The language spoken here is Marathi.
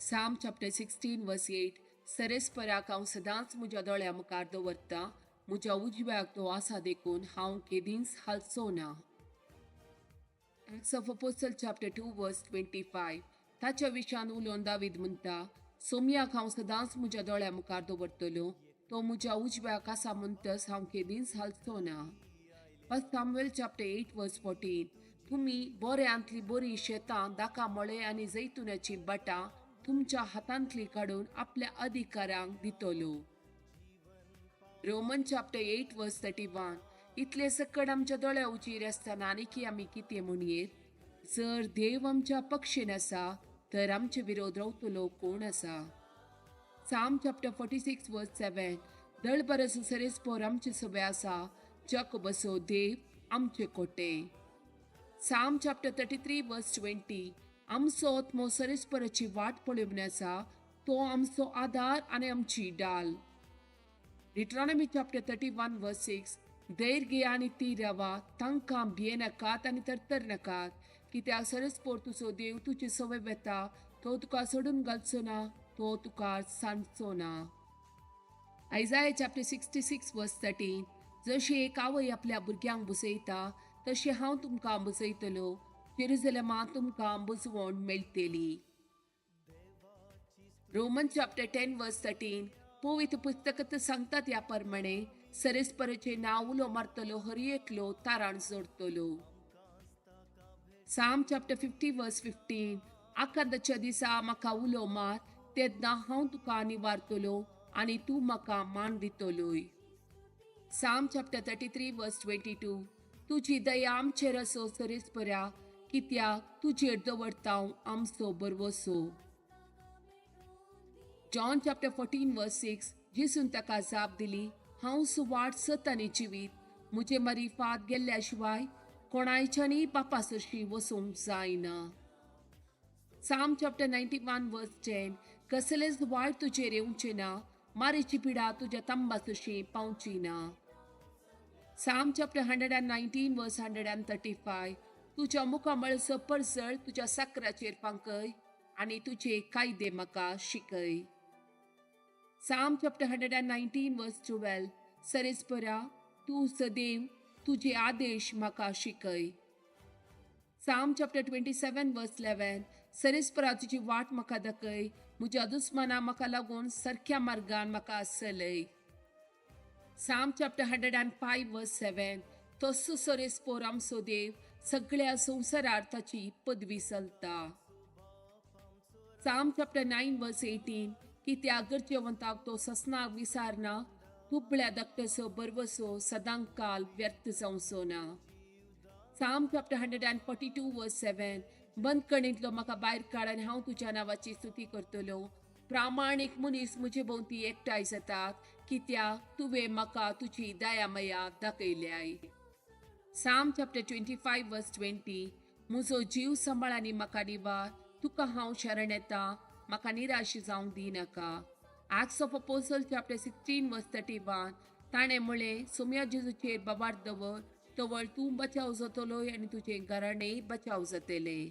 Psalm chapter 16 verse 8 सरेस्पराक हांव सदांच म्हज्या दोळ्या मुखार दवरतां, म्हज्या उजव्याक तो आसा देखून हांव केदींच हालचो ना. Acts of Apostles chapter 2 verse 25 ताच्या विशयान उलोवन दावीद म्हणटा, सोमयाक हांव सदांच म्हज्या दोळ्या मुखार दवरतलो, तो म्हज्या उजव्याक आसा म्हणटस हांव केदींच हालचो ना. First Samuel chapter 8 verse 14 तुम्ही बोऱ्यांतली बरी शेतां, दाका मळे आनी जैतुनाची बटां तुमच्या हातांतली काडून आपल्या अधिकारांक दितलो. रोमन चॅप्टर 8 वर्स 31 इतले सकड आमच्या दोळ्या उचीर आसतना आनीकी आमी कितें म्हणयेर? जर देव आमच्या पक्षेन आसा तर आमचे विरोध रावतलो कोण आसा? Psalm chapter 46 verse 7 दळबरसो सरेस्पोर आमचे सोबे आसा, जाकोबसो देव आमचे कोटे. Psalm chapter 33 verse 20 आमचो आत्मो सरेस्पराची वाट पळोवन आसा, तो आमचो आधार आनी आमची डाल. Deuteronomy chapter 31 verse 6 धैर्य घे आनी ती रावा, तांकां भियेनाकात आनी तरतर नाकात, कित्याक सरेस्पोर तुजो देव तुजे सवय वेता, तो तुका सोडून घालचो ना, तो तुका सांडचो ना. Isaiah chapter 66 verse 13 जशी एक आवय आपल्या भुरग्यांक बुजयता, तशें हांव तुमकां बुजयतलो, जेरुसलेमा तुमकां बुजवण मेळटली. रोमन चॅप्टर 10 वर्स 13 पवित्र पुस्तकात सांगता त्या प्रमाणे सरेस्पराचे नाव उलो मारतलो हर एकलो तारण जोडतलो. Psalm chapter 50 verse 15 आकांताच्या दिसा म्हाका उलो मार, तेन्ना हांव तुका निवारतलो आनी तूं म्हाका मान दितलोय. Psalm chapter 33 verse 22 तुजी दया आमचेर असो सरेस्परा, कित्याक तुजेर दवरतां आमचो बरवसो. John chapter 14 verse 6 जेसून ताका जाप दिली, हांव सुवाट सत आनी जिवीत, म्हजे मारिफात गेल्ल्या शिवाय कोणायच्यानी बापा सरशी वसूंक जायना. Psalm chapter 91 verse 10 कसलेच वायट तुजेर येवचें ना, मारेची पिडा तुज्या तंबा सरशी पावची ना. Psalm chapter 119 verse 135 तुज्या मुखा मळसो परजळ तुज्या साकराचेर फांकय आनी तुजे कायदे म्हाका शिकय. Psalm chapter 119 verse 12 सरेस्परा तूं सदैव तुजे आदेश म्हाका शिकय. Psalm chapter 27 verse 11 सरेस्परा तुजी वाट म्हाका दाखय, म्हज्या दुस्मनां म्हाका लागून सारक्या मार्गान म्हाका चलय. Psalm chapter 105 verse 7 तसो सरेस्पोर आमचो देव, सगळ्या संवसारार ताची पदवी चलता. Psalm chapter 9 verse 18 कित्याक गरजेवंताक तो ससनाक विसारना, तुबळ्या धाकटेचो बरवसो सदां काल व्यर्थ जावचो ना. Psalm chapter 142 verse 7 बंद कणींतलो म्हाका भायर काड आनी हांव तुज्या नांवाची स्तुती करतलो. प्रामाणीक मनीस म्हजे भोंवती एकठांय जातात, कित्याक तुवें म्हाका तुजी दया मया दाखयल्याय. Psalm chapter 25 verse 20 म्हजो जीव सांबाळ आनी म्हाका निवार, तुका हांव शरण येतां, म्हाका निराश जावंक दिनाका. Acts of Apostles chapter 16 verse 31 ताणें म्हळें, सोम्या जेजूचेर बाबार दवर, तवळ तूं बचाव जातलोय आनी तुजें घराणें बचाव जातलें.